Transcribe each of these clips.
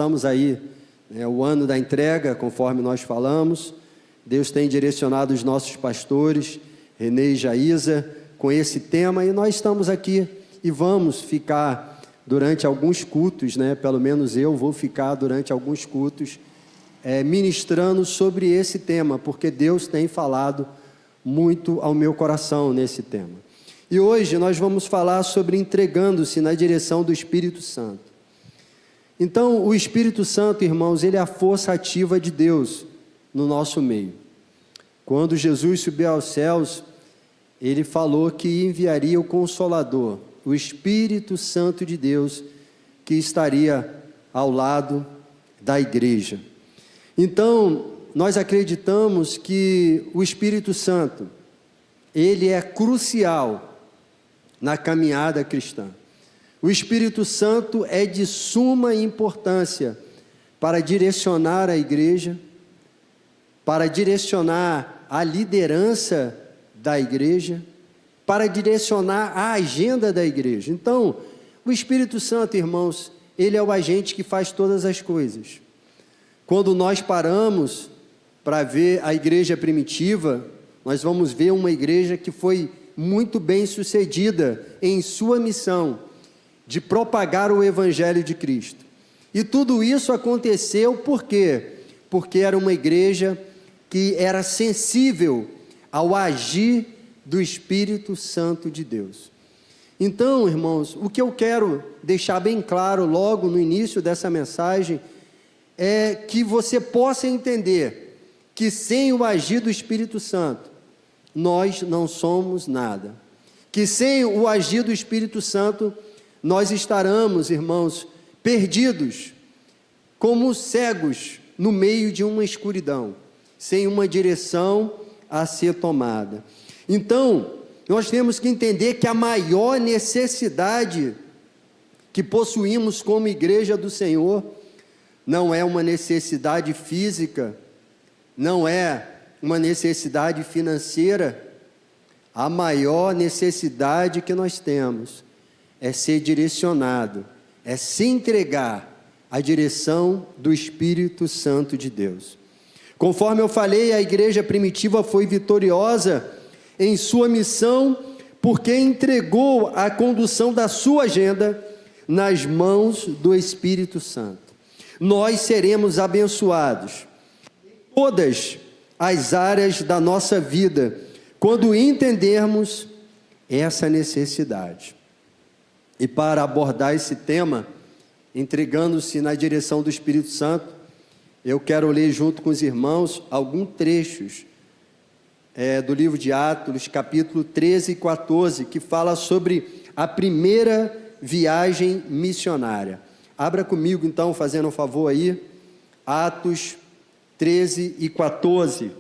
Estamos aí, o ano da entrega, conforme nós falamos. Deus tem direcionado os nossos pastores, Renê e Jaísa, com esse tema, e nós estamos aqui e vamos ficar durante alguns cultos, pelo menos eu vou ficar durante alguns cultos, ministrando sobre esse tema, porque Deus tem falado muito ao meu coração nesse tema. E hoje nós vamos falar sobre entregando-se na direção do Espírito Santo. Então, o Espírito Santo, irmãos, ele é a força ativa de Deus no nosso meio. Quando Jesus subiu aos céus, ele falou que enviaria o Consolador, o Espírito Santo de Deus, que estaria ao lado da igreja. Então, nós acreditamos que o Espírito Santo, ele é crucial na caminhada cristã. O Espírito Santo é de suma importância para direcionar a igreja, para direcionar a liderança da igreja, para direcionar a agenda da igreja. Então, o Espírito Santo, irmãos, ele é o agente que faz todas as coisas. Quando nós paramos para ver a igreja primitiva, nós vamos ver uma igreja que foi muito bem sucedida em sua missão de propagar o Evangelho de Cristo. E tudo isso aconteceu por quê? Porque era uma igreja que era sensível ao agir do Espírito Santo de Deus. Então, irmãos, o que eu quero deixar bem claro logo no início dessa mensagem é que você possa entender que sem o agir do Espírito Santo, nós não somos nada. Que sem o agir do Espírito Santo, nós estaremos, irmãos, perdidos, como cegos no meio de uma escuridão, sem uma direção a ser tomada. Então, nós temos que entender que a maior necessidade que possuímos como igreja do Senhor não é uma necessidade física, não é uma necessidade financeira. A maior necessidade que nós temos é ser direcionado, é se entregar à direção do Espírito Santo de Deus. Conforme eu falei, a igreja primitiva foi vitoriosa em sua missão, porque entregou a condução da sua agenda nas mãos do Espírito Santo. Nós seremos abençoados em todas as áreas da nossa vida, quando entendermos essa necessidade. E para abordar esse tema, entregando-se na direção do Espírito Santo, eu quero ler junto com os irmãos alguns trechos do livro de Atos, capítulo 13 e 14, que fala sobre a primeira viagem missionária. Abra comigo então, fazendo um favor aí, Atos 13 e 14.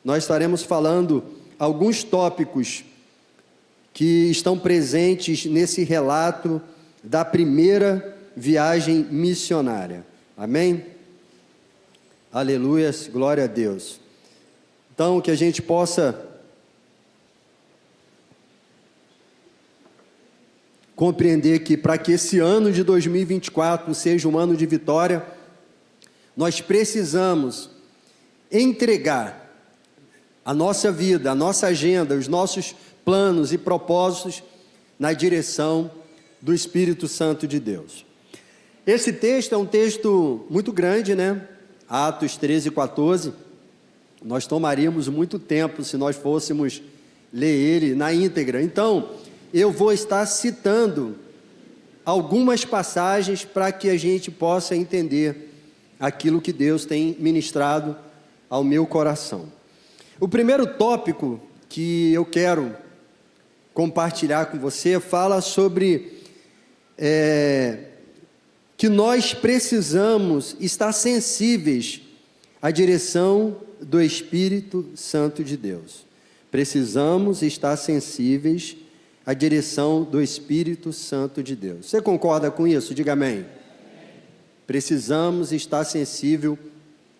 Nós estaremos falando alguns tópicos que estão presentes nesse relato da primeira viagem missionária. Amém? Aleluia, glória a Deus. Então, que a gente possa compreender que para que esse ano de 2024 seja um ano de vitória, nós precisamos entregar a nossa vida, a nossa agenda, os nossos planos e propósitos na direção do Espírito Santo de Deus. Esse texto é um texto muito grande, Atos 13 e 14. Nós tomaríamos muito tempo se nós fôssemos ler ele na íntegra. Então, eu vou estar citando algumas passagens para que a gente possa entender aquilo que Deus tem ministrado ao meu coração. O primeiro tópico que eu quero compartilhar com você fala sobre que nós precisamos estar sensíveis à direção do Espírito Santo de Deus. Precisamos estar sensíveis à direção do Espírito Santo de Deus. Você concorda com isso? Diga amém. Precisamos estar sensível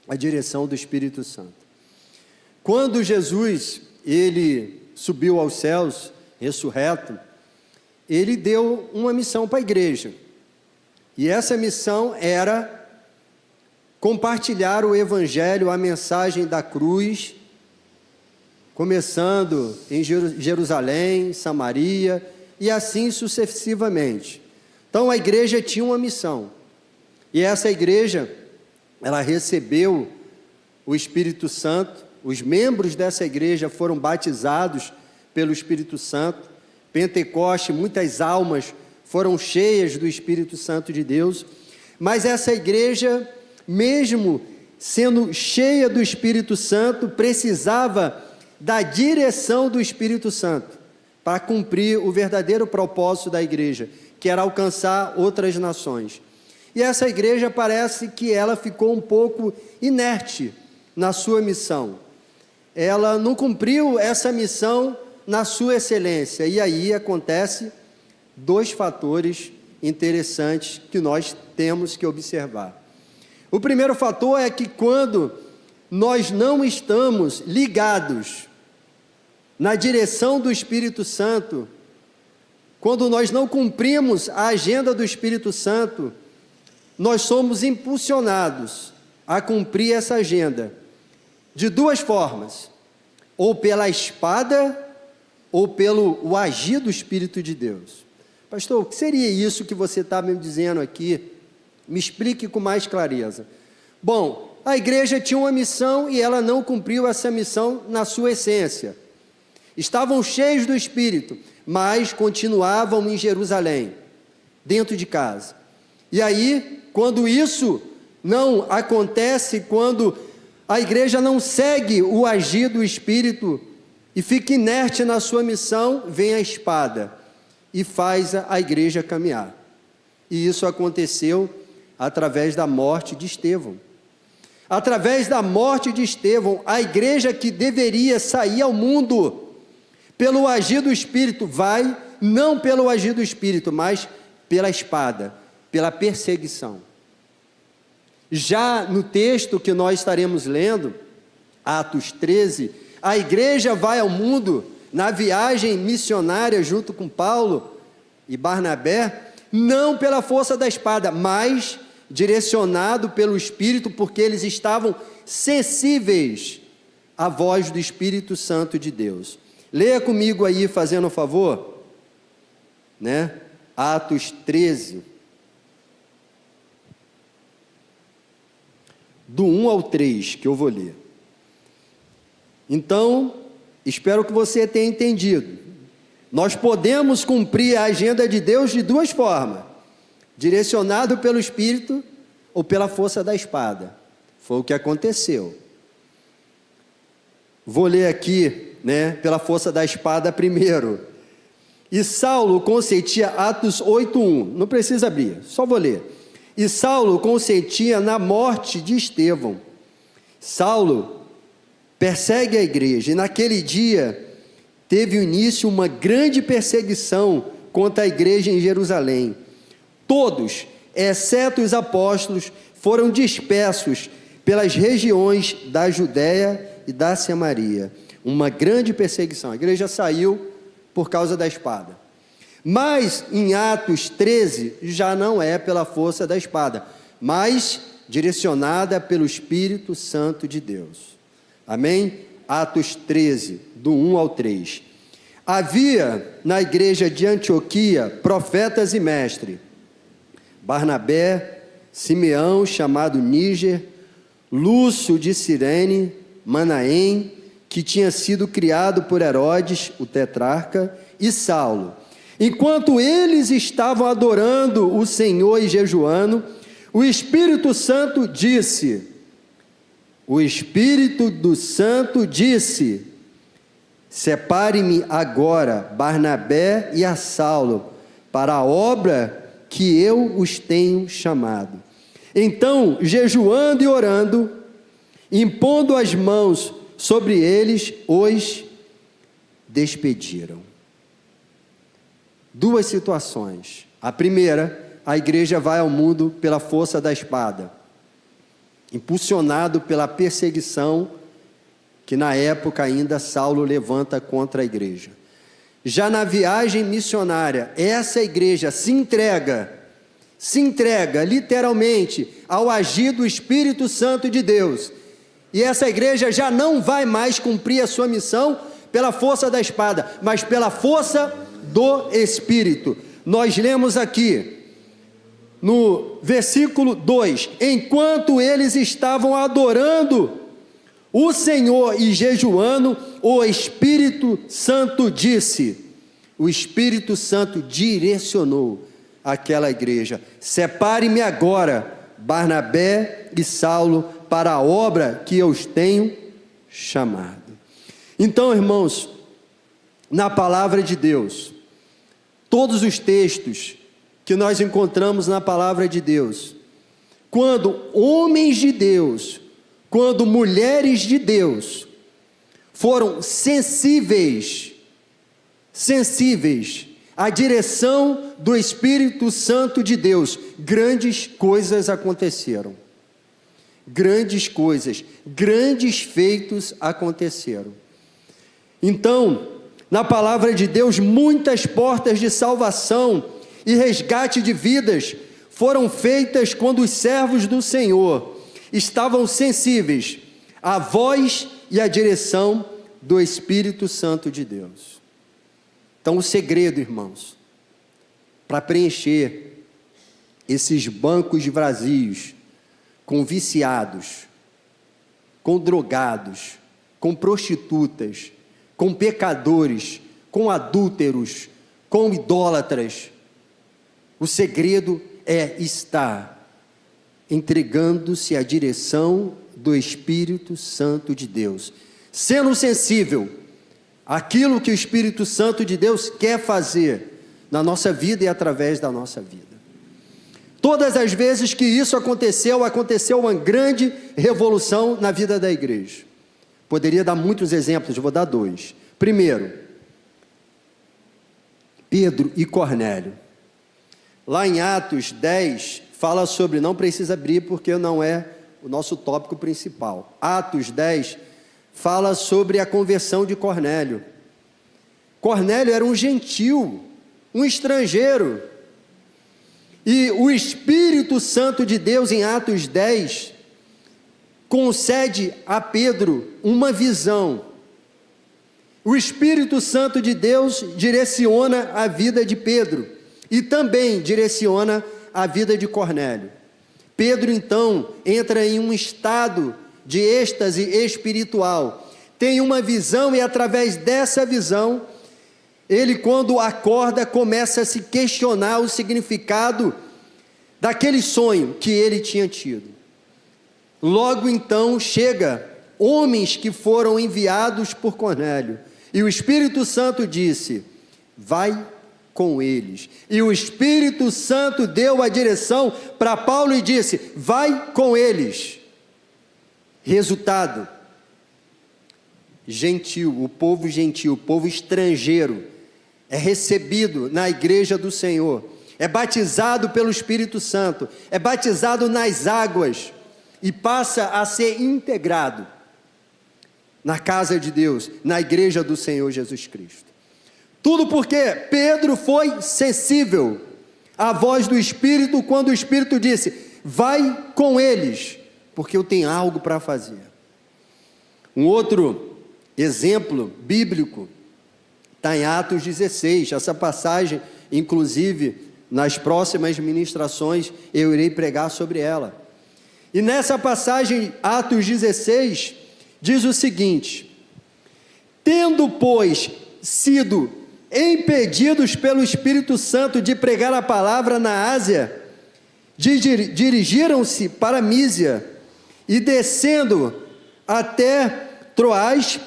à direção do Espírito Santo. Quando Jesus, ele subiu aos céus, ressurreto, ele deu uma missão para a igreja. E essa missão era compartilhar o Evangelho, a mensagem da cruz, começando em Jerusalém, Samaria e assim sucessivamente. Então a igreja tinha uma missão, e essa igreja, ela recebeu o Espírito Santo, os membros dessa igreja foram batizados pelo Espírito Santo, Pentecoste, muitas almas foram cheias do Espírito Santo de Deus, mas essa igreja, mesmo sendo cheia do Espírito Santo, precisava da direção do Espírito Santo para cumprir o verdadeiro propósito da igreja, que era alcançar outras nações. E essa igreja parece que ela ficou um pouco inerte na sua missão. Ela não cumpriu essa missão na sua excelência. E aí acontece dois fatores interessantes que nós temos que observar. O primeiro fator é que quando nós não estamos ligados na direção do Espírito Santo, quando nós não cumprimos a agenda do Espírito Santo, nós somos impulsionados a cumprir essa agenda de duas formas, ou pela espada, ou pelo agir do Espírito de Deus. Pastor, o que seria isso que você está me dizendo aqui? Me explique com mais clareza. Bom, a igreja tinha uma missão e ela não cumpriu essa missão na sua essência. Estavam cheios do Espírito, mas continuavam em Jerusalém, dentro de casa. E aí, quando isso não acontece, quando a igreja não segue o agir do Espírito e fica inerte na sua missão, vem a espada e faz a igreja caminhar. E isso aconteceu através da morte de Estevão. Através da morte de Estevão, a igreja que deveria sair ao mundo pelo agir do Espírito, vai, não pelo agir do Espírito, mas pela espada, pela perseguição. Já no texto que nós estaremos lendo, Atos 13, a igreja vai ao mundo na viagem missionária junto com Paulo e Barnabé, não pela força da espada, mas direcionado pelo Espírito, porque eles estavam sensíveis à voz do Espírito Santo de Deus. Leia comigo aí, fazendo um favor, né? Atos 13, do 1 ao 3, que eu vou ler. Então, espero que você tenha entendido. Nós podemos cumprir a agenda de Deus de duas formas: direcionado pelo Espírito ou pela força da espada. Foi o que aconteceu. Vou ler aqui, né, pela força da espada primeiro. E Saulo consentia, Atos 8:1, não precisa abrir, só vou ler. E Saulo consentia na morte de Estevão. Saulo persegue a igreja, e naquele dia teve início uma grande perseguição contra a igreja em Jerusalém. Todos, exceto os apóstolos, foram dispersos pelas regiões da Judéia e da Samaria. Uma grande perseguição. A igreja saiu por causa da espada. Mas em Atos 13 já não é pela força da espada, mas direcionada pelo Espírito Santo de Deus. Amém? Atos 13, do 1 ao 3. Havia na igreja de Antioquia profetas e mestres: Barnabé, Simeão, chamado Níger, Lúcio de Cirene, Manaém, que tinha sido criado por Herodes, o tetrarca, e Saulo. Enquanto eles estavam adorando o Senhor e jejuando, o Espírito Santo disse, separe-me agora Barnabé e a Saulo para a obra que eu os tenho chamado. Então, jejuando e orando, impondo as mãos sobre eles, os despediram. Duas situações. A primeira, a igreja vai ao mundo pela força da espada, impulsionado pela perseguição que na época ainda Saulo levanta contra a igreja. Já na viagem missionária, essa igreja se entrega se entrega literalmente ao agir do Espírito Santo de Deus. E essa igreja já não vai mais cumprir a sua missão pela força da espada, mas pela força do Espírito. Nós lemos aqui no versículo 2: enquanto eles estavam adorando o Senhor e jejuando, o Espírito Santo disse, o Espírito Santo direcionou aquela igreja: separe-me agora Barnabé e Saulo para a obra que eu os tenho chamado. Então, irmãos, na palavra de Deus, todos os textos que nós encontramos na palavra de Deus, quando homens de Deus, quando mulheres de Deus foram sensíveis à direção do Espírito Santo de Deus, grandes coisas aconteceram. Grandes coisas, grandes feitos aconteceram. Então, na palavra de Deus, muitas portas de salvação e resgate de vidas foram feitas quando os servos do Senhor estavam sensíveis à voz e à direção do Espírito Santo de Deus. Então, o segredo, irmãos, para preencher esses bancos vazios, com viciados, com drogados, com prostitutas, com pecadores, com adúlteros, com idólatras, o segredo é estar entregando-se à direção do Espírito Santo de Deus, sendo sensível àquilo que o Espírito Santo de Deus quer fazer na nossa vida e através da nossa vida. Todas as vezes que isso aconteceu uma grande revolução na vida da igreja. Poderia dar muitos exemplos, eu vou dar 2. Primeiro, Pedro e Cornélio. Lá em Atos 10, fala sobre, não precisa abrir porque não é o nosso tópico principal. Atos 10 fala sobre a conversão de Cornélio. Cornélio era um gentil, um estrangeiro. E o Espírito Santo de Deus, em Atos 10, concede a Pedro uma visão. O Espírito Santo de Deus direciona a vida de Pedro e também direciona a vida de Cornélio. Pedro, então, entra em um estado de êxtase espiritual, tem uma visão e através dessa visão, ele, quando acorda, começa a se questionar o significado daquele sonho que ele tinha tido. Logo então chega homens que foram enviados por Cornélio, e o Espírito Santo disse: vai com eles. E o Espírito Santo deu a direção para Paulo e disse: vai com eles. Resultado: gentil, o povo estrangeiro, é recebido na igreja do Senhor, é batizado pelo Espírito Santo, é batizado nas águas e passa a ser integrado na casa de Deus, na igreja do Senhor Jesus Cristo. Tudo porque Pedro foi sensível à voz do Espírito, quando o Espírito disse: vai com eles, porque eu tenho algo para fazer. Um outro exemplo bíblico está em Atos 16, essa passagem, inclusive, nas próximas ministrações, eu irei pregar sobre ela. E nessa passagem, Atos 16, diz o seguinte: tendo, pois, sido impedidos pelo Espírito Santo de pregar a palavra na Ásia, dirigiram-se para Mísia, e descendo até Troás,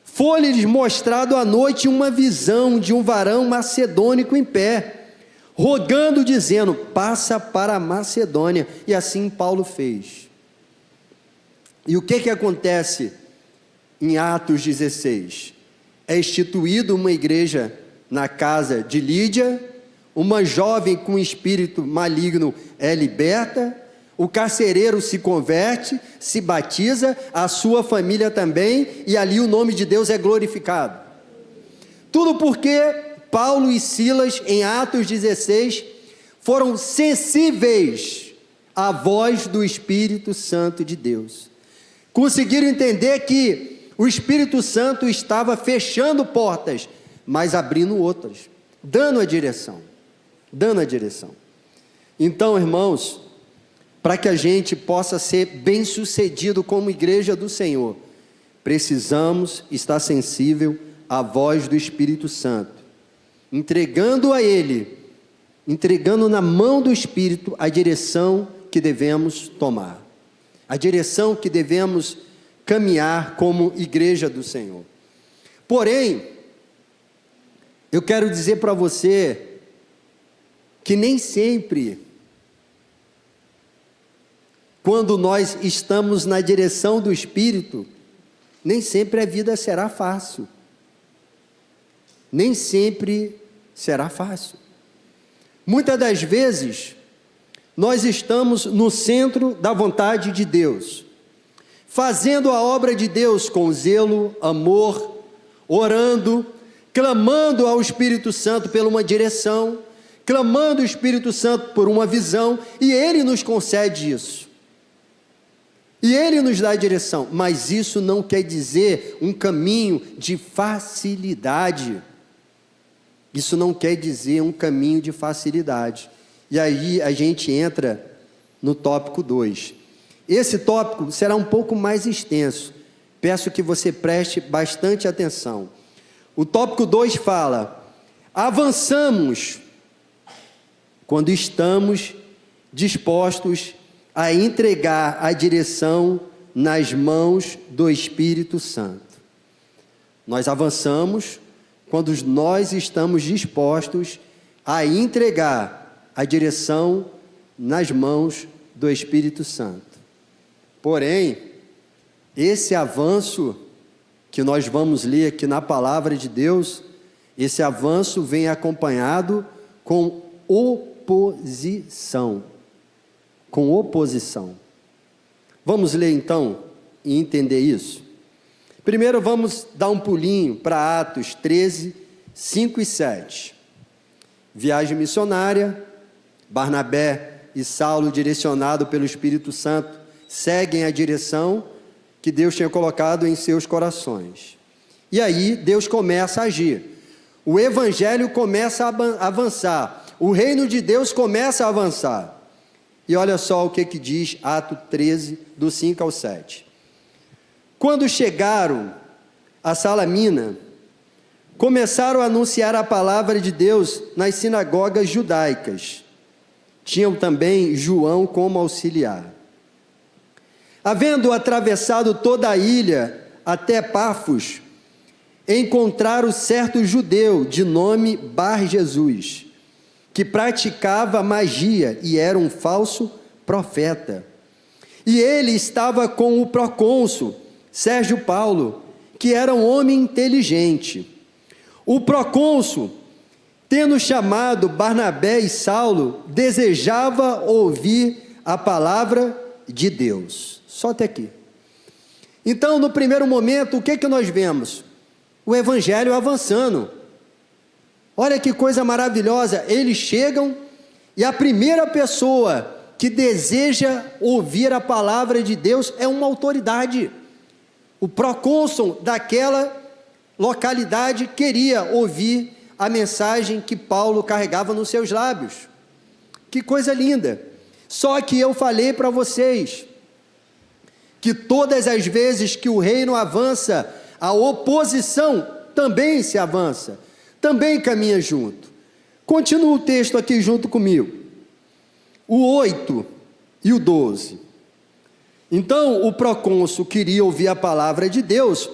foi-lhes mostrado à noite uma visão de um varão macedônico em pé, rogando, dizendo: passa para a Macedônia. E assim Paulo fez. E o que acontece em Atos 16? É instituída uma igreja na casa de Lídia, uma jovem com espírito maligno é liberta, o carcereiro se converte, se batiza, a sua família também, e ali o nome de Deus é glorificado. Tudo porque Paulo e Silas, em Atos 16, foram sensíveis à voz do Espírito Santo de Deus. Conseguiram entender que o Espírito Santo estava fechando portas, mas abrindo outras, dando a direção. Então, irmãos, para que a gente possa ser bem-sucedido como igreja do Senhor, precisamos estar sensível à voz do Espírito Santo, entregando a Ele, entregando na mão do Espírito a direção que devemos tomar, a direção que devemos caminhar como igreja do Senhor. Porém, eu quero dizer para você que nem sempre, quando nós estamos na direção do Espírito, nem sempre a vida será fácil. Nem sempre será fácil. Muitas das vezes, nós estamos no centro da vontade de Deus, fazendo a obra de Deus com zelo, amor, orando, clamando ao Espírito Santo por uma direção, clamando ao Espírito Santo por uma visão, e Ele nos concede isso. E Ele nos dá a direção, mas isso não quer dizer um caminho de facilidade. Isso não quer dizer um caminho de facilidade. E aí a gente entra no tópico 2. Esse tópico será um pouco mais extenso. Peço que você preste bastante atenção. O tópico 2 fala: avançamos quando estamos dispostos a entregar a direção nas mãos do Espírito Santo. Nós avançamos quando nós estamos dispostos a entregar a direção nas mãos do Espírito Santo. Porém, esse avanço que nós vamos ler aqui na palavra de Deus, esse avanço vem acompanhado com oposição. Vamos ler então e entender isso? Primeiro vamos dar um pulinho para Atos 13, 5 e 7. Viagem missionária, Barnabé e Saulo, direcionado pelo Espírito Santo, seguem a direção que Deus tinha colocado em seus corações. E aí Deus começa a agir. O evangelho começa a avançar. O reino de Deus começa a avançar. E olha só o que diz Atos 13, do 5 ao 7. Quando chegaram a Salamina, começaram a anunciar a palavra de Deus nas sinagogas judaicas. Tinham também João como auxiliar. Havendo atravessado toda a ilha até Pafos, encontraram certo judeu de nome Bar-Jesus, que praticava magia e era um falso profeta. E ele estava com o procônsul Sérgio Paulo, que era um homem inteligente. O procônsul, tendo chamado Barnabé e Saulo, desejava ouvir a palavra de Deus. Só até aqui. Então, no primeiro momento, o que nós vemos? O evangelho avançando. Olha que coisa maravilhosa, eles chegam e a primeira pessoa que deseja ouvir a palavra de Deus é uma autoridade. O procônsul daquela localidade queria ouvir a mensagem que Paulo carregava nos seus lábios. Que coisa linda! Só que eu falei para vocês que todas as vezes que o reino avança, a oposição também se avança, também caminha junto. Continua o texto aqui junto comigo. O 8 e o 12. Então o procônsul queria ouvir a palavra de Deus,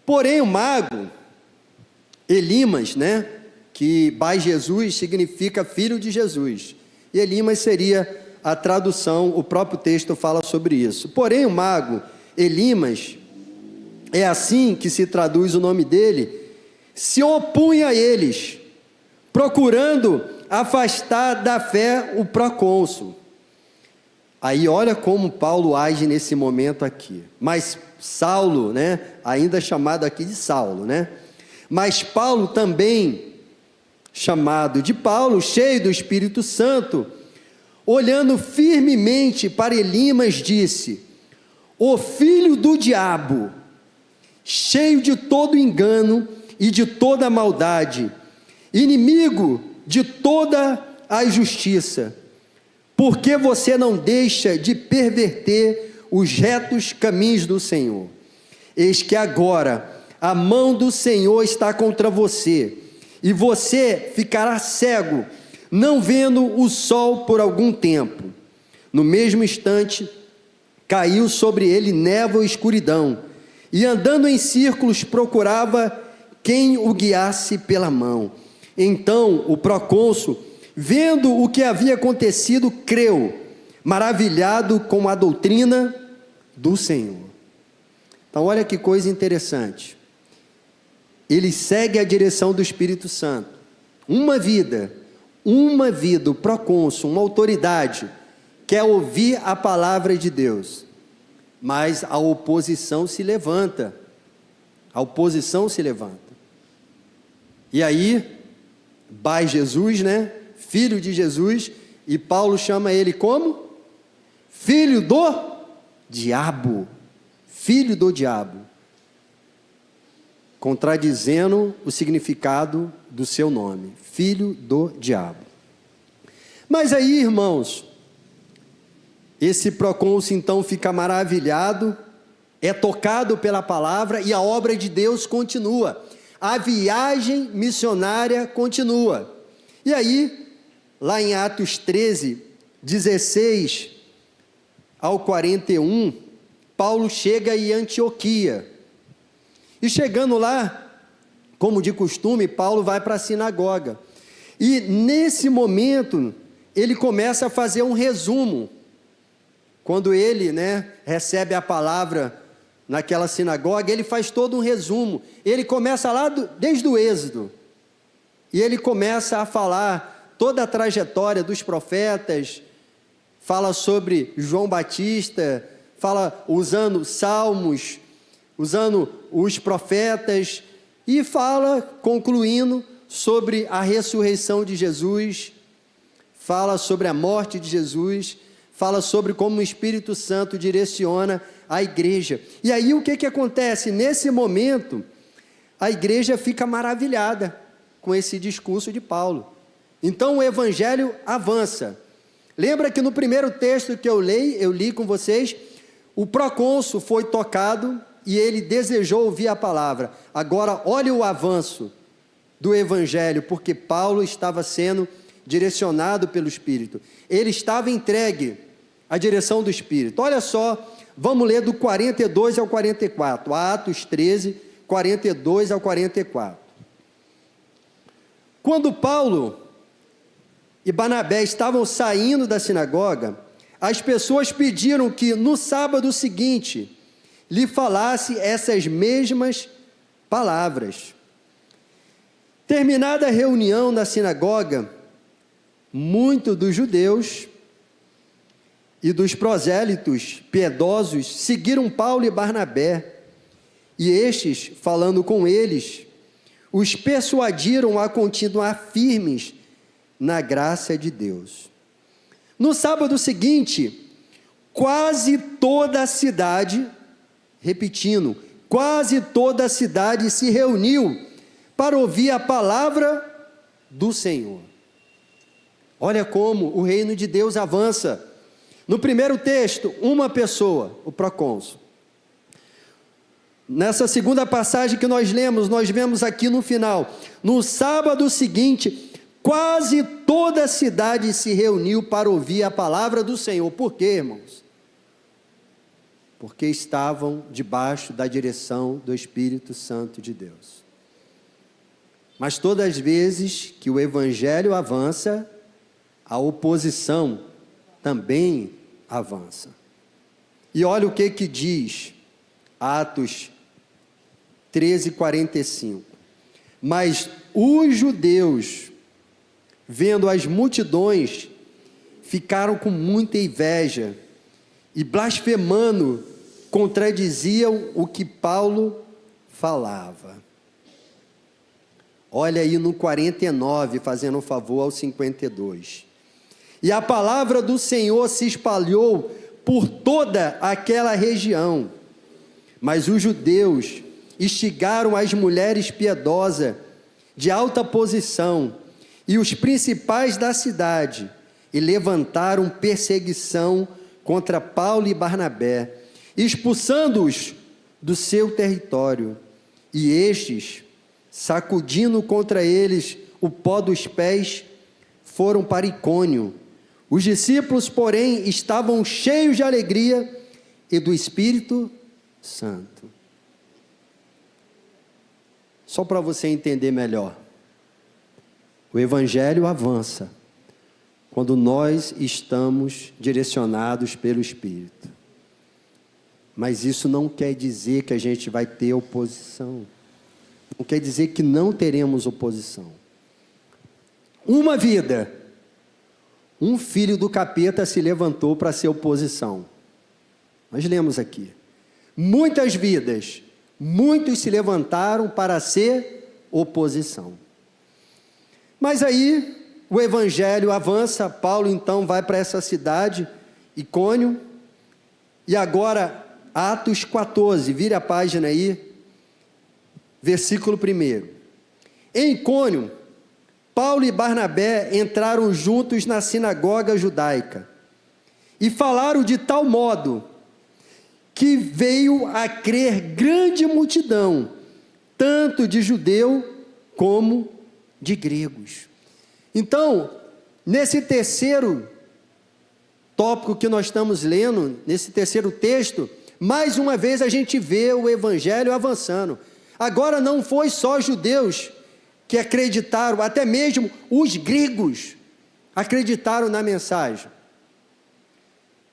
porém o mago, Elimas, que Bar-Jesus significa filho de Jesus, e Elimas seria a tradução, o próprio texto fala sobre isso. Porém o mago, Elimas, é assim que se traduz o nome dele, se opunha a eles, procurando afastar da fé o procônsul. Aí olha como Paulo age nesse momento aqui. Mas Saulo, ainda chamado aqui de Saulo, mas Paulo também chamado de Paulo, cheio do Espírito Santo, olhando firmemente para Elimas, disse: o filho do diabo, cheio de todo engano e de toda maldade, inimigo de toda a justiça, por que você não deixa de perverter os retos caminhos do Senhor? Eis que agora a mão do Senhor está contra você, e você ficará cego, não vendo o sol por algum tempo. No mesmo instante, caiu sobre ele névoa e escuridão, e andando em círculos procurava quem o guiasse pela mão. Então o procônsul, vendo o que havia acontecido, creu, maravilhado com a doutrina do Senhor. Então olha que coisa interessante. Ele segue a direção do Espírito Santo. Uma vida, o procônsul, uma autoridade, quer ouvir a palavra de Deus, mas a oposição se levanta. E aí, Bar Jesus, né? Filho de Jesus, e Paulo chama ele como? Filho do diabo. Filho do diabo. Contradizendo o significado do seu nome. Filho do diabo. Mas aí, irmãos, esse procônsul então fica maravilhado, é tocado pela palavra e a obra de Deus continua. A viagem missionária continua. E aí, lá em Atos 13, 16 ao 41, Paulo chega em Antioquia. E chegando lá, como de costume, Paulo vai para a sinagoga. E nesse momento, ele começa a fazer um resumo. Quando ele, recebe a palavra naquela sinagoga, ele faz todo um resumo. Ele começa lá desde o Êxodo. E ele começa a falar toda a trajetória dos profetas, fala sobre João Batista, fala usando salmos, usando os profetas, e fala, concluindo, sobre a ressurreição de Jesus, fala sobre a morte de Jesus, fala sobre como o Espírito Santo direciona a igreja. E aí o que acontece? Nesse momento, a igreja fica maravilhada com esse discurso de Paulo. Então o evangelho avança. Lembra que no primeiro texto que eu li com vocês, o procônsul foi tocado e ele desejou ouvir a palavra. Agora olha o avanço do evangelho, porque Paulo estava sendo direcionado pelo Espírito. Ele estava entregue à direção do Espírito. Olha só, vamos ler do 42 ao 44, Atos 13, 42 ao 44. Quando Paulo e Barnabé estavam saindo da sinagoga, as pessoas pediram que no sábado seguinte lhe falasse essas mesmas palavras. Terminada a reunião na sinagoga, muitos dos judeus e dos prosélitos piedosos seguiram Paulo e Barnabé, e estes, falando com eles, os persuadiram a continuar firmes na graça de Deus. No sábado seguinte, quase toda a cidade, repetindo, quase toda a cidade se reuniu para ouvir a palavra do Senhor. Olha como o reino de Deus avança. No primeiro texto, uma pessoa, o procônsul. Nessa segunda passagem que nós lemos, nós vemos aqui no final, no sábado seguinte, quase toda a cidade se reuniu para ouvir a palavra do Senhor. Por quê, irmãos? Porque estavam debaixo da direção do Espírito Santo de Deus. Mas todas as vezes que o evangelho avança, a oposição também avança. E olha o que diz Atos 13, 45. Mas os judeus, vendo as multidões, ficaram com muita inveja e blasfemando, contradiziam o que Paulo falava. Olha aí no 49, fazendo um favor ao 52. E a palavra do Senhor se espalhou por toda aquela região. Mas os judeus instigaram as mulheres piedosas de alta posição e os principais da cidade e levantaram perseguição contra Paulo e Barnabé, expulsando-os do seu território. E estes, sacudindo contra eles o pó dos pés, foram para Icônio. Os discípulos, porém, estavam cheios de alegria e do Espírito Santo. Só para você entender melhor, o Evangelho avança quando nós estamos direcionados pelo Espírito. Mas isso não quer dizer que a gente vai ter oposição. Não quer dizer que não teremos oposição. Uma vida, um filho do capeta se levantou para ser oposição. Nós lemos aqui. Muitas vidas, muitos se levantaram para ser oposição. Mas aí o Evangelho avança, Paulo então vai para essa cidade, Icônio, e agora Atos 14, vire a página aí, versículo 1. Em Icônio, Paulo e Barnabé entraram juntos na sinagoga judaica e falaram de tal modo que veio a crer grande multidão, tanto de judeu como de gregos. Então, nesse terceiro tópico que nós estamos lendo, nesse terceiro texto, mais uma vez a gente vê o Evangelho avançando. Agora não foi só judeus que acreditaram, até mesmo os gregos acreditaram na mensagem.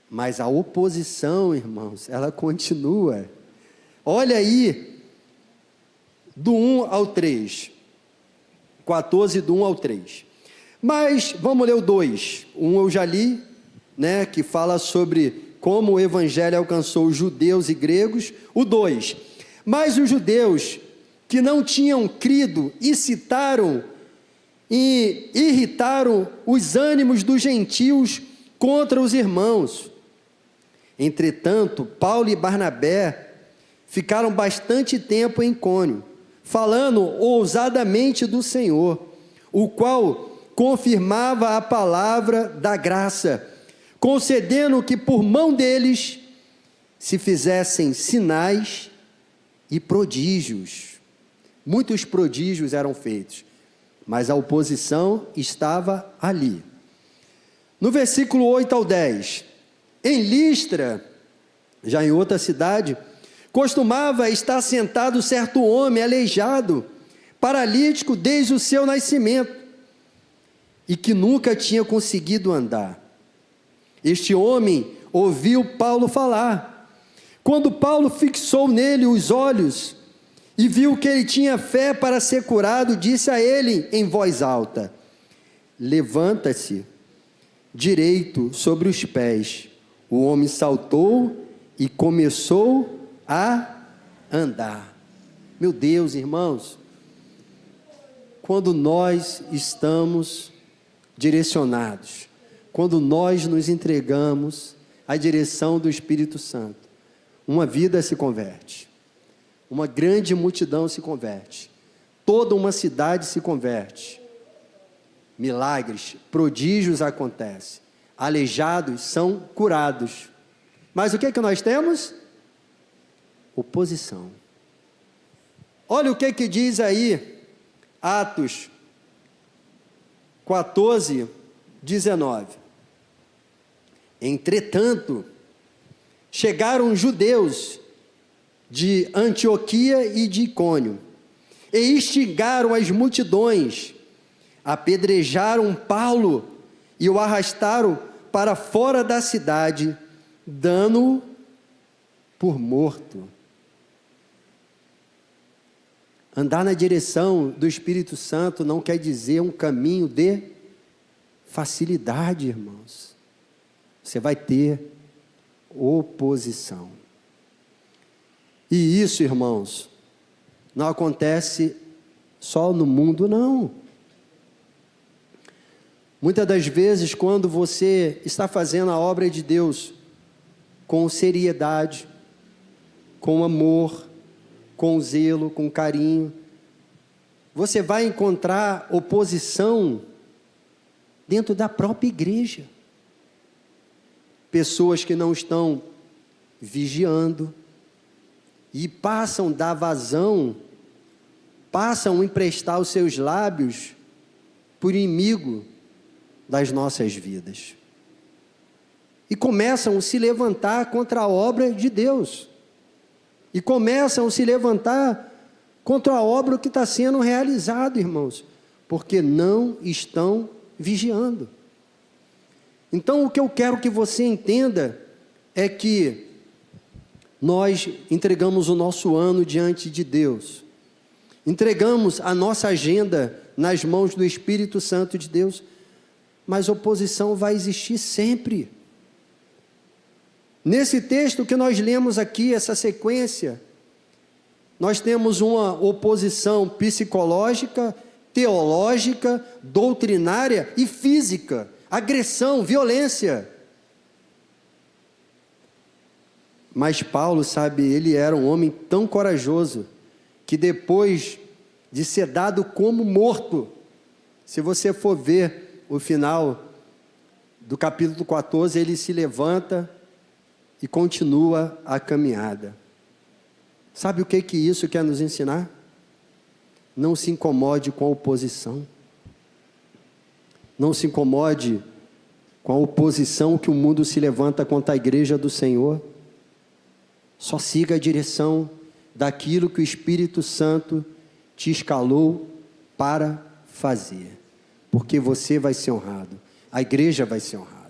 Mas a oposição, irmãos, ela continua. Olha aí, do 1 ao 3. 14, do 1 ao 3. Mas, vamos ler o 2. Um eu já li, né, que fala sobre como o Evangelho alcançou os judeus e gregos. O 2. Mas os judeus que não tinham crido incitaram e irritaram os ânimos dos gentios contra os irmãos. Entretanto, Paulo e Barnabé ficaram bastante tempo em Icônio, falando ousadamente do Senhor, o qual confirmava a palavra da graça, concedendo que por mão deles se fizessem sinais e prodígios. Muitos prodígios eram feitos, mas a oposição estava ali. No versículo 8 ao 10, em Listra, já em outra cidade, costumava estar sentado certo homem aleijado, paralítico desde o seu nascimento, e que nunca tinha conseguido andar. Este homem ouviu Paulo falar. Quando Paulo fixou nele os olhos e viu que ele tinha fé para ser curado, disse a ele em voz alta: levanta-se direito sobre os pés. O homem saltou e começou a andar. Meu Deus, irmãos, quando nós estamos direcionados, quando nós nos entregamos à direção do Espírito Santo, uma vida se converte, uma grande multidão se converte, toda uma cidade se converte, milagres, prodígios acontecem, aleijados são curados. Mas o que é que nós temos? Oposição. Olha o que é que diz aí Atos 14, 19. Entretanto, chegaram judeus de Antioquia e de Icônio, e instigaram as multidões, apedrejaram Paulo e o arrastaram para fora da cidade, dando-o por morto. Andar na direção do Espírito Santo não quer dizer um caminho de facilidade, irmãos. Você vai ter oposição. E isso, irmãos, não acontece só no mundo, não. Muitas das vezes, quando você está fazendo a obra de Deus com seriedade, com amor, com zelo, com carinho, você vai encontrar oposição dentro da própria igreja. Pessoas que não estão vigiando e passam da vazão, passam a emprestar os seus lábios por inimigo das nossas vidas. E começam a se levantar contra a obra de Deus. E começam a se levantar contra a obra que está sendo realizada, irmãos, porque não estão vigiando. Então, o que eu quero que você entenda é que nós entregamos o nosso ano diante de Deus, entregamos a nossa agenda nas mãos do Espírito Santo de Deus, mas oposição vai existir sempre. Nesse texto que nós lemos aqui, essa sequência, nós temos uma oposição psicológica, teológica, doutrinária e física, agressão, violência. Mas Paulo, sabe, ele era um homem tão corajoso, que depois de ser dado como morto, se você for ver o final do capítulo 14, ele se levanta e continua a caminhada. Sabe o que isso quer nos ensinar? Não se incomode com a oposição. Não se incomode com a oposição que o mundo se levanta contra a igreja do Senhor. Só siga a direção daquilo que o Espírito Santo te escalou para fazer. Porque você vai ser honrado. A igreja vai ser honrada.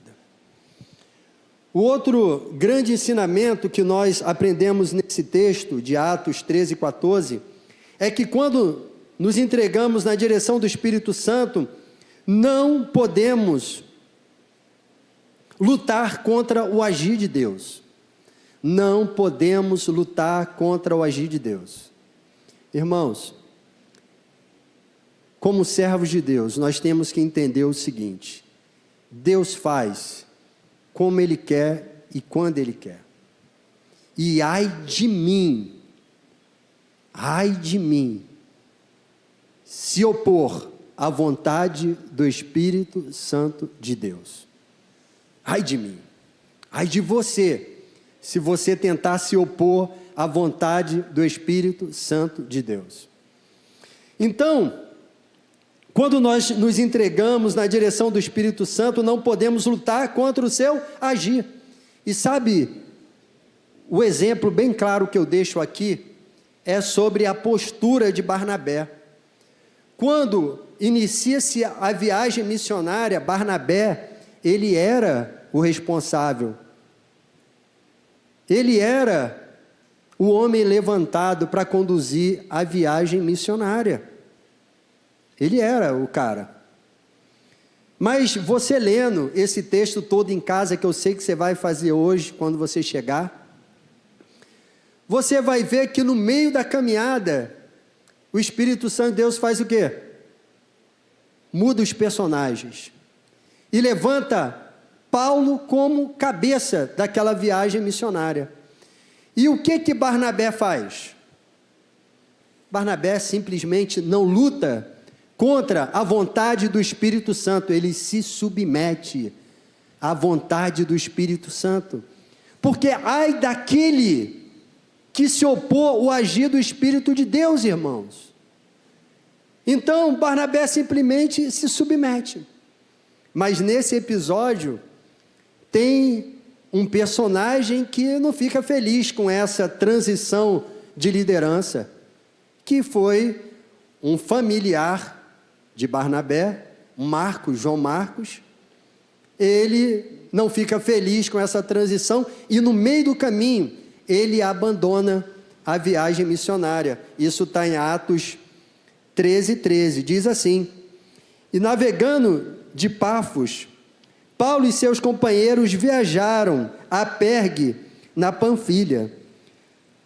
O outro grande ensinamento que nós aprendemos nesse texto de Atos 13 e 14 é que quando nos entregamos na direção do Espírito Santo, não podemos lutar contra o agir de Deus. Não podemos lutar contra o agir de Deus. Irmãos, como servos de Deus, nós temos que entender o seguinte: Deus faz como Ele quer e quando Ele quer. E ai de mim, se opor à vontade do Espírito Santo de Deus. Ai de mim, ai de você, se você tentar se opor à vontade do Espírito Santo de Deus. Então, quando nós nos entregamos na direção do Espírito Santo, não podemos lutar contra o seu agir. E sabe, o exemplo bem claro que eu deixo aqui é sobre a postura de Barnabé. Quando inicia-se a viagem missionária, Barnabé, ele era o responsável. Ele era o homem levantado para conduzir a viagem missionária. Ele era o cara. Mas você lendo esse texto todo em casa, que eu sei que você vai fazer hoje, quando você chegar, você vai ver que no meio da caminhada, o Espírito Santo de Deus faz o quê? Muda os personagens. E levanta Paulo como cabeça daquela viagem missionária. E o que Barnabé faz? Barnabé simplesmente não luta contra a vontade do Espírito Santo, ele se submete à vontade do Espírito Santo, porque ai daquele que se opor ao agir do Espírito de Deus, irmãos. Então Barnabé simplesmente se submete. Mas nesse episódio tem um personagem que não fica feliz com essa transição de liderança, que foi um familiar de Barnabé, João Marcos. Ele não fica feliz com essa transição e no meio do caminho ele abandona a viagem missionária. Isso está em Atos 13, diz assim: e navegando de Pafos, Paulo e seus companheiros viajaram a Pergue, na Panfilha.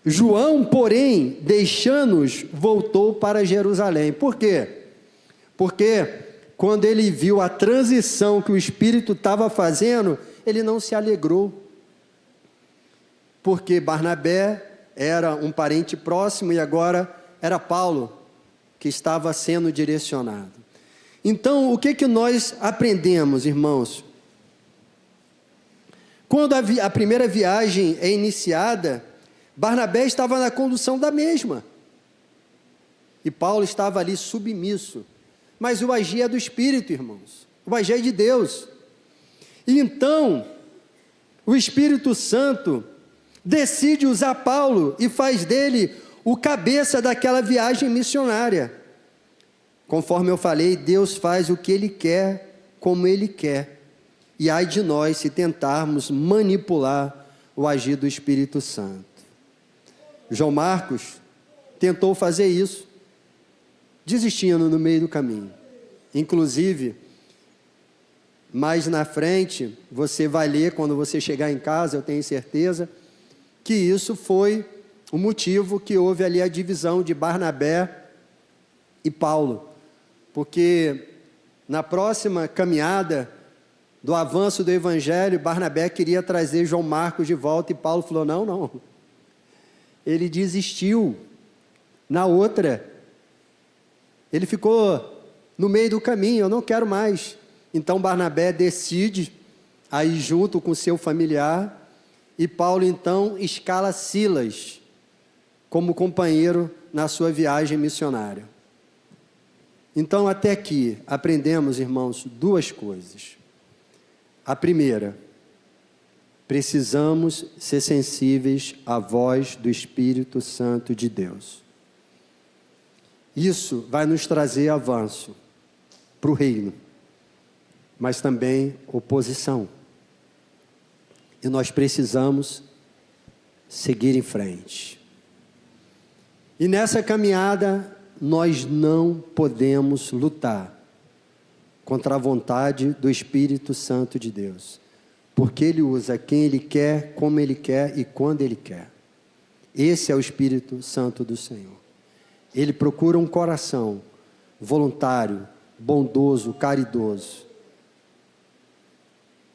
João, porém, deixando-os, voltou para Jerusalém. Por quê? Porque quando ele viu a transição que o Espírito estava fazendo, ele não se alegrou. Porque Barnabé era um parente próximo e agora era Paulo que estava sendo direcionado. Então, o que nós aprendemos, irmãos? Quando a primeira viagem é iniciada, Barnabé estava na condução da mesma. E Paulo estava ali submisso. Mas o agir é do Espírito, irmãos. O agir é de Deus. E então, o Espírito Santo decide usar Paulo e faz dele o cabeça daquela viagem missionária. Conforme eu falei, Deus faz o que Ele quer, como Ele quer. E ai de nós se tentarmos manipular o agir do Espírito Santo. João Marcos tentou fazer isso, desistindo no meio do caminho. Inclusive, mais na frente, você vai ler, quando você chegar em casa, eu tenho certeza, que isso foi o motivo que houve ali a divisão de Barnabé e Paulo. Porque na próxima caminhada do avanço do Evangelho, Barnabé queria trazer João Marcos de volta e Paulo falou, não. Ele desistiu. Na outra, ele ficou no meio do caminho, eu não quero mais. Então Barnabé decide a ir junto com seu familiar e Paulo então escala Silas como companheiro na sua viagem missionária. Então até aqui aprendemos, irmãos, duas coisas. A primeira, precisamos ser sensíveis à voz do Espírito Santo de Deus. Isso vai nos trazer avanço para o reino, mas também oposição. E nós precisamos seguir em frente. E nessa caminhada, nós não podemos lutar contra a vontade do Espírito Santo de Deus. Porque Ele usa quem Ele quer, como Ele quer e quando Ele quer. Esse é o Espírito Santo do Senhor. Ele procura um coração voluntário, bondoso, caridoso.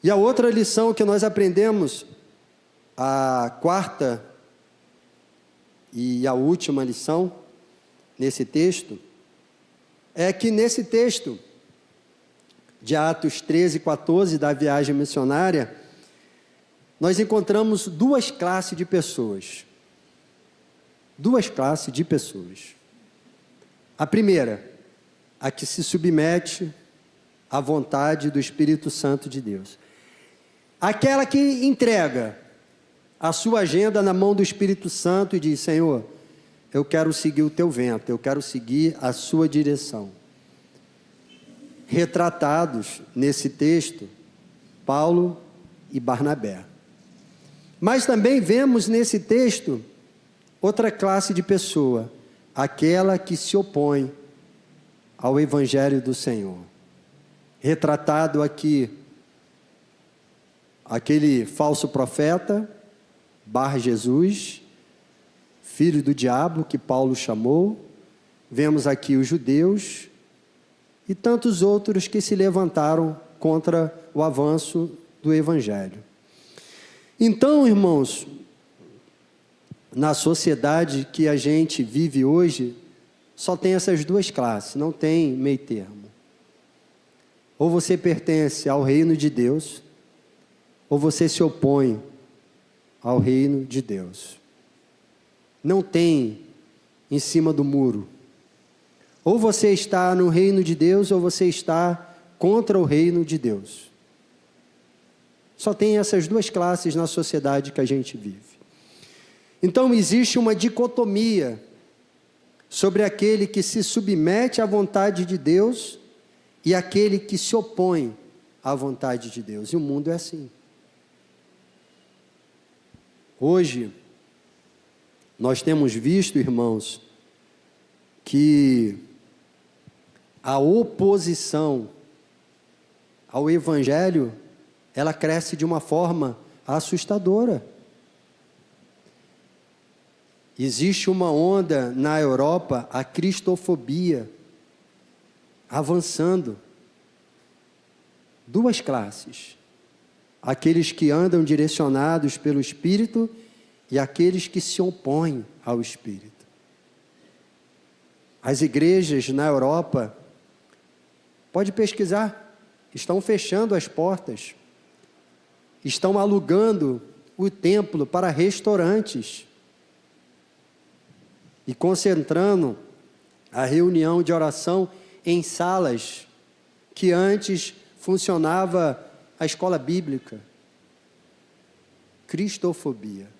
E a outra lição que nós aprendemos, a quarta e a última lição, nesse texto, é que nesse texto, de Atos 13 e 14, da viagem missionária, nós encontramos duas classes de pessoas. Duas classes de pessoas. A primeira, a que se submete à vontade do Espírito Santo de Deus. Aquela que entrega a sua agenda na mão do Espírito Santo e diz, Senhor, eu quero seguir o teu vento, eu quero seguir a sua direção. Retratados nesse texto, Paulo e Barnabé. Mas também vemos nesse texto outra classe de pessoa, aquela que se opõe ao Evangelho do Senhor. Retratado aqui, aquele falso profeta, Bar Jesus, filho do diabo, que Paulo chamou. Vemos aqui os judeus e tantos outros que se levantaram contra o avanço do Evangelho. Então, irmãos, na sociedade que a gente vive hoje, só tem essas duas classes, não tem meio termo. Ou você pertence ao reino de Deus, ou você se opõe ao reino de Deus. Não tem em cima do muro. Ou você está no reino de Deus, ou você está contra o reino de Deus. Só tem essas duas classes na sociedade que a gente vive. Então existe uma dicotomia sobre aquele que se submete à vontade de Deus e aquele que se opõe à vontade de Deus. E o mundo é assim. Hoje, nós temos visto, irmãos, que a oposição ao Evangelho, ela cresce de uma forma assustadora. Existe uma onda na Europa, a cristofobia, avançando. Duas classes: aqueles que andam direcionados pelo Espírito e aqueles que se opõem ao Espírito. As igrejas na Europa, pode pesquisar, estão fechando as portas, estão alugando o templo para restaurantes e concentrando a reunião de oração em salas que antes funcionava a escola bíblica. Cristofobia.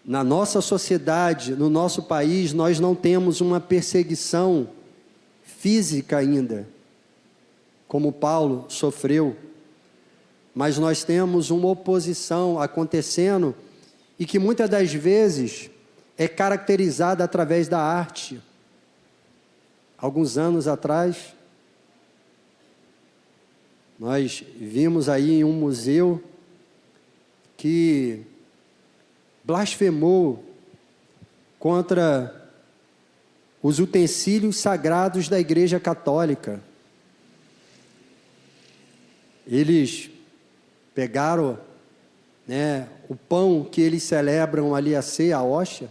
Na nossa sociedade, no nosso país, nós não temos uma perseguição física ainda, como Paulo sofreu, mas nós temos uma oposição acontecendo e que muitas das vezes é caracterizada através da arte. Alguns anos atrás, nós vimos aí em um museu que blasfemou contra os utensílios sagrados da Igreja Católica. Eles pegaram, o pão que eles celebram ali, a ceia, a hóstia,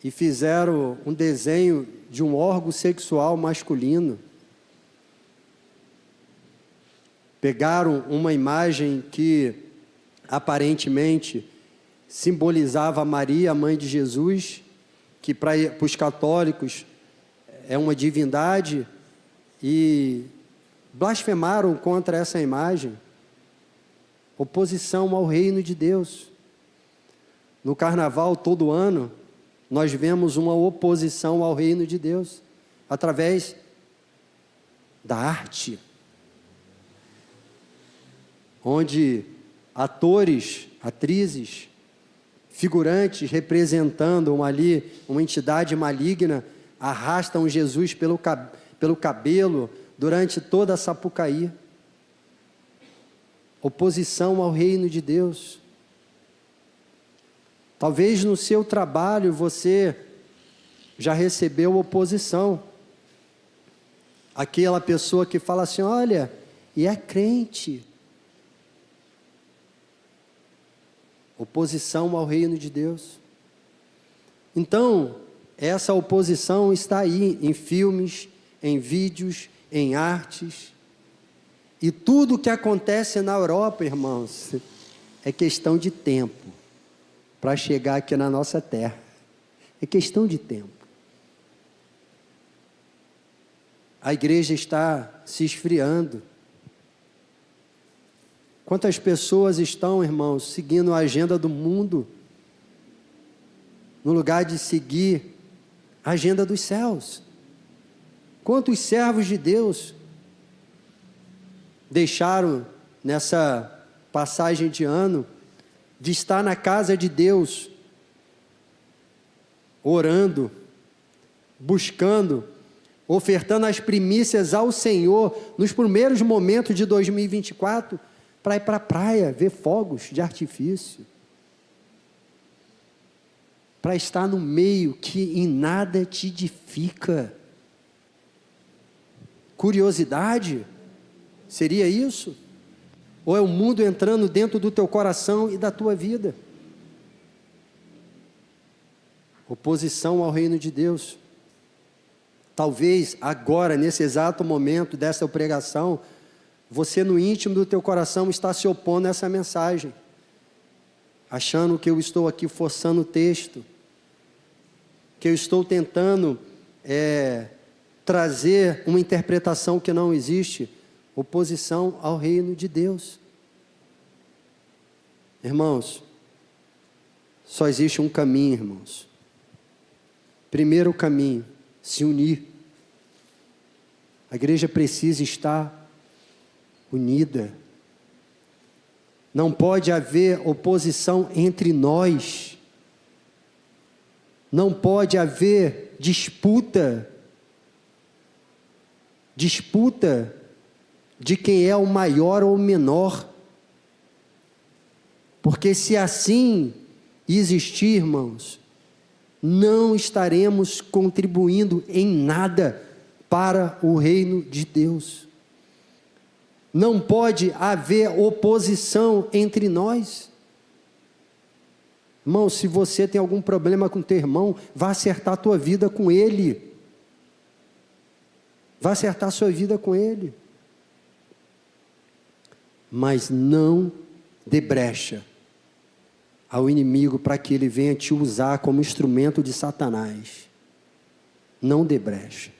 e fizeram um desenho de um órgão sexual masculino. Pegaram uma imagem que aparentemente simbolizava Maria, a mãe de Jesus, que para os católicos é uma divindade, e blasfemaram contra essa imagem. Oposição ao reino de Deus. No carnaval, todo ano, nós vemos uma oposição ao reino de Deus, através da arte, onde atores, atrizes, figurantes representando uma entidade maligna, arrastam Jesus pelo cabelo durante toda a Sapucaí. Oposição ao reino de Deus. Talvez no seu trabalho você já recebeu oposição. Aquela pessoa que fala assim: olha, e é crente. Oposição ao reino de Deus. Então, essa oposição está aí em filmes, em vídeos, em artes. E tudo que acontece na Europa, irmãos, é questão de tempo para chegar aqui na nossa terra. É questão de tempo. A igreja está se esfriando. Quantas pessoas estão, irmãos, seguindo a agenda do mundo, no lugar de seguir a agenda dos céus? Quantos servos de Deus deixaram, nessa passagem de ano, de estar na casa de Deus, orando, buscando, ofertando as primícias ao Senhor, nos primeiros momentos de 2024, para ir para a praia, ver fogos de artifício, para estar no meio que em nada te edifica. Curiosidade? Seria isso? Ou é o mundo entrando dentro do teu coração e da tua vida? Oposição ao reino de Deus. Talvez agora, nesse exato momento dessa pregação, você no íntimo do teu coração está se opondo a essa mensagem, achando que eu estou aqui forçando o texto, que eu estou tentando trazer uma interpretação que não existe. Oposição ao reino de Deus. Irmãos, só existe um caminho, irmãos. Primeiro caminho, se unir. A igreja precisa estar unida. Não pode haver oposição entre nós. Não pode haver disputa de quem é o maior ou o menor. Porque se assim existir, irmãos, não estaremos contribuindo em nada para o reino de Deus. Não pode haver oposição entre nós. Irmão, se você tem algum problema com teu irmão, vá acertar a tua vida com ele. Vá acertar a sua vida com ele. Mas não dê brecha ao inimigo para que ele venha te usar como instrumento de Satanás. Não dê brecha.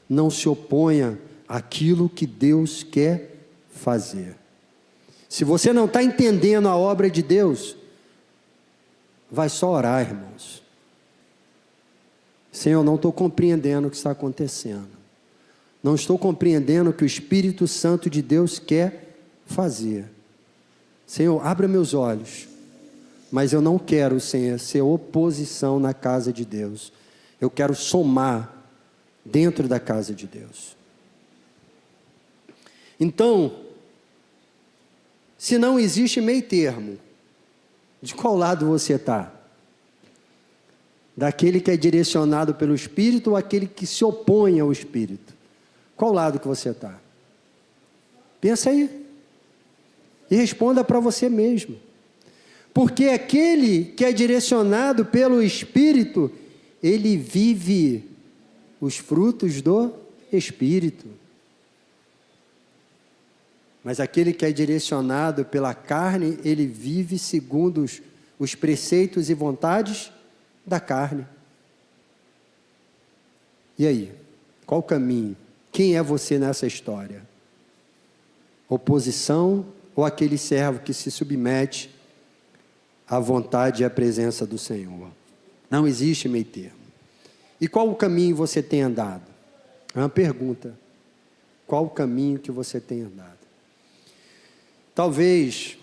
Não se oponha àquilo que Deus quer fazer. Se você não está entendendo a obra de Deus, vai só orar, irmãos. Senhor, não estou compreendendo o que está acontecendo. Não estou compreendendo o que o Espírito Santo de Deus quer fazer. Senhor, abra meus olhos. Mas eu não quero, Senhor, ser oposição na casa de Deus. Eu quero somar dentro da casa de Deus. Então, se não existe meio termo, de qual lado você está? Daquele que é direcionado pelo Espírito ou aquele que se opõe ao Espírito? Qual lado que você está? Pensa aí. E responda para você mesmo. Porque aquele que é direcionado pelo Espírito, ele vive os frutos do Espírito. Mas aquele que é direcionado pela carne, ele vive segundo os preceitos e vontades da carne. E aí? Qual o caminho? Quem é você nessa história? Oposição ou aquele servo que se submete à vontade e à presença do Senhor? Não existe meio termo. E qual o caminho você tem andado? É uma pergunta. Qual o caminho que você tem andado? Talvez,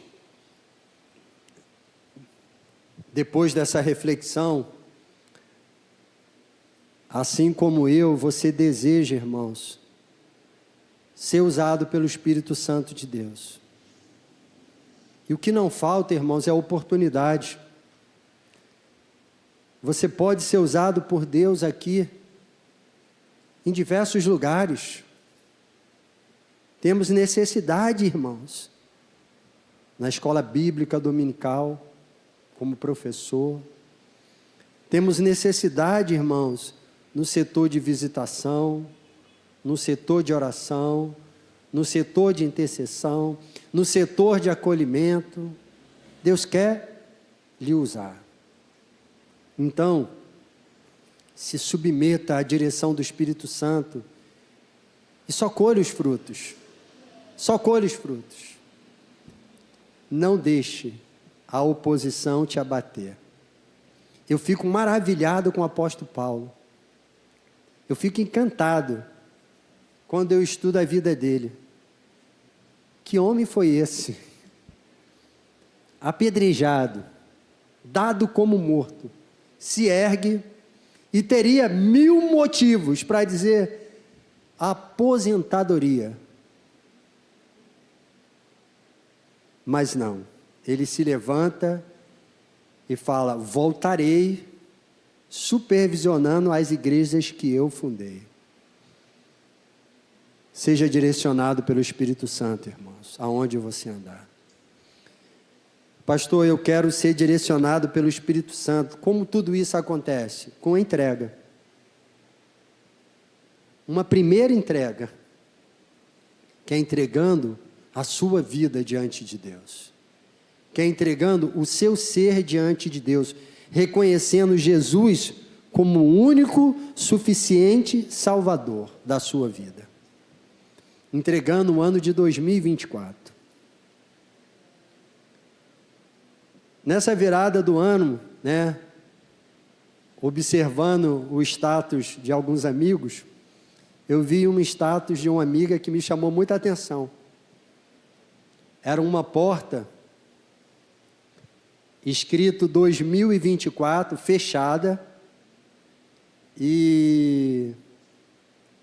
depois dessa reflexão, assim como eu, você deseja, irmãos, ser usado pelo Espírito Santo de Deus. E o que não falta, irmãos, é oportunidade. Você pode ser usado por Deus aqui, em diversos lugares. Temos necessidade, irmãos, na escola bíblica dominical, como professor. Temos necessidade, irmãos, no setor de visitação, no setor de oração, no setor de intercessão, no setor de acolhimento. Deus quer lhe usar. Então, se submeta à direção do Espírito Santo e só colhe os frutos. Só colhe os frutos. Não deixe a oposição te abater. Eu fico maravilhado com o apóstolo Paulo. Eu fico encantado quando eu estudo a vida dele. Que homem foi esse? Apedrejado, dado como morto, se ergue e teria 1000 motivos para dizer aposentadoria. Mas não, ele se levanta e fala: voltarei supervisionando as igrejas que eu fundei. Seja direcionado pelo Espírito Santo, irmãos, aonde você andar. Pastor, eu quero ser direcionado pelo Espírito Santo. Como tudo isso acontece? Com entrega. Uma primeira entrega, que é entregando a sua vida diante de Deus, que é entregando o seu ser diante de Deus, reconhecendo Jesus como o único, suficiente Salvador da sua vida, entregando o ano de 2024. Nessa virada do ano, observando o status de alguns amigos, eu vi um status de uma amiga que me chamou muita atenção. Era uma porta, escrito 2024, fechada, e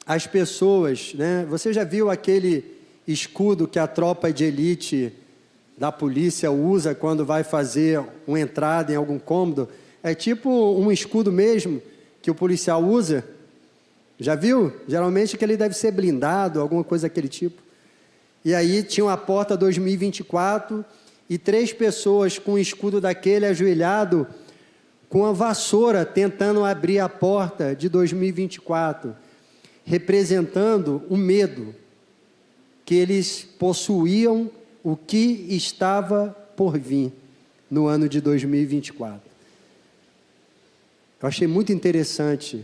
as pessoas, você já viu aquele escudo que a tropa de elite da polícia usa quando vai fazer uma entrada em algum cômodo. É tipo um escudo mesmo que o policial usa. Já viu? Geralmente que ele deve ser blindado, alguma coisa daquele tipo. E aí tinha uma porta 2024 e 3 pessoas com um escudo daquele ajoelhado, com a vassoura tentando abrir a porta de 2024, representando o medo que eles possuíam, o que estava por vir no ano de 2024. Eu achei muito interessante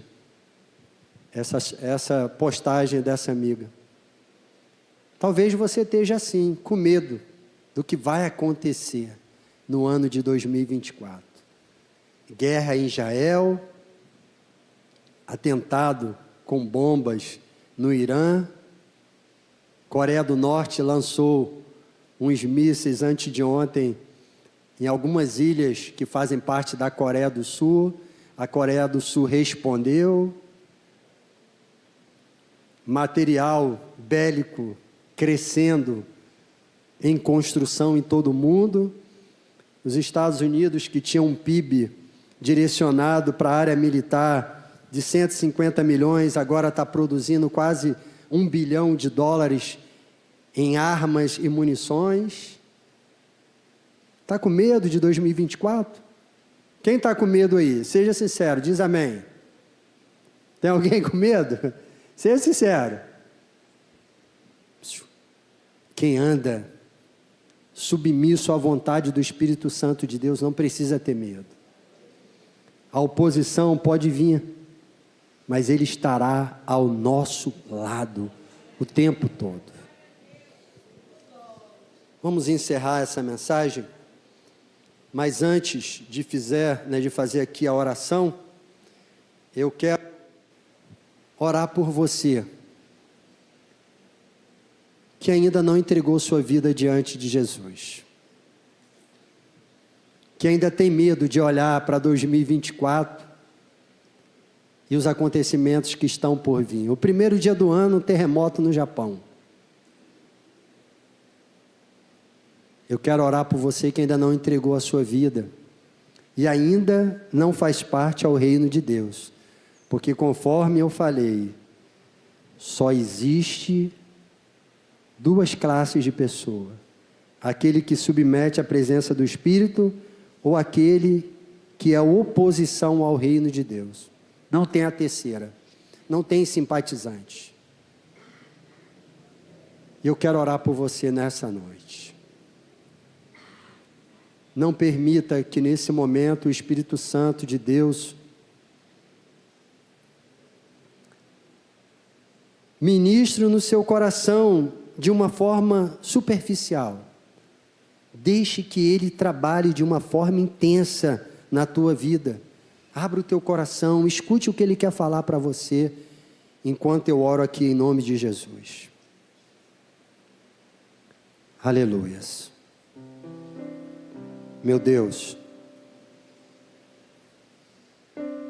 essa postagem dessa amiga. Talvez você esteja assim, com medo do que vai acontecer no ano de 2024. Guerra em Israel, atentado com bombas no Irã, Coreia do Norte lançou uns mísseis antes de ontem em algumas ilhas que fazem parte da Coreia do Sul. A Coreia do Sul respondeu. Material bélico crescendo em construção em todo o mundo. Os Estados Unidos, que tinham um PIB direcionado para a área militar de 150 milhões, agora está produzindo quase $1 bilhão em armas e munições. Está com medo de 2024? Quem está com medo aí? Seja sincero, diz amém. Tem alguém com medo? Seja sincero. Quem anda submisso à vontade do Espírito Santo de Deus não precisa ter medo. A oposição pode vir, mas Ele estará ao nosso lado o tempo todo. Vamos encerrar essa mensagem, mas antes de fazer aqui a oração, eu quero orar por você que ainda não entregou sua vida diante de Jesus, que ainda tem medo de olhar para 2024 e os acontecimentos que estão por vir. O primeiro dia do ano, um terremoto no Japão. Eu quero orar por você que ainda não entregou a sua vida e ainda não faz parte ao reino de Deus, porque conforme eu falei, só existe 2 classes de pessoa: aquele que submete à presença do Espírito ou aquele que é oposição ao reino de Deus. Não tem a terceira, não tem simpatizante. E eu quero orar por você nessa noite. Não permita que nesse momento o Espírito Santo de Deus ministre no seu coração de uma forma superficial. Deixe que Ele trabalhe de uma forma intensa na tua vida. Abra o teu coração, escute o que Ele quer falar para você, enquanto eu oro aqui em nome de Jesus. Aleluias. Meu Deus,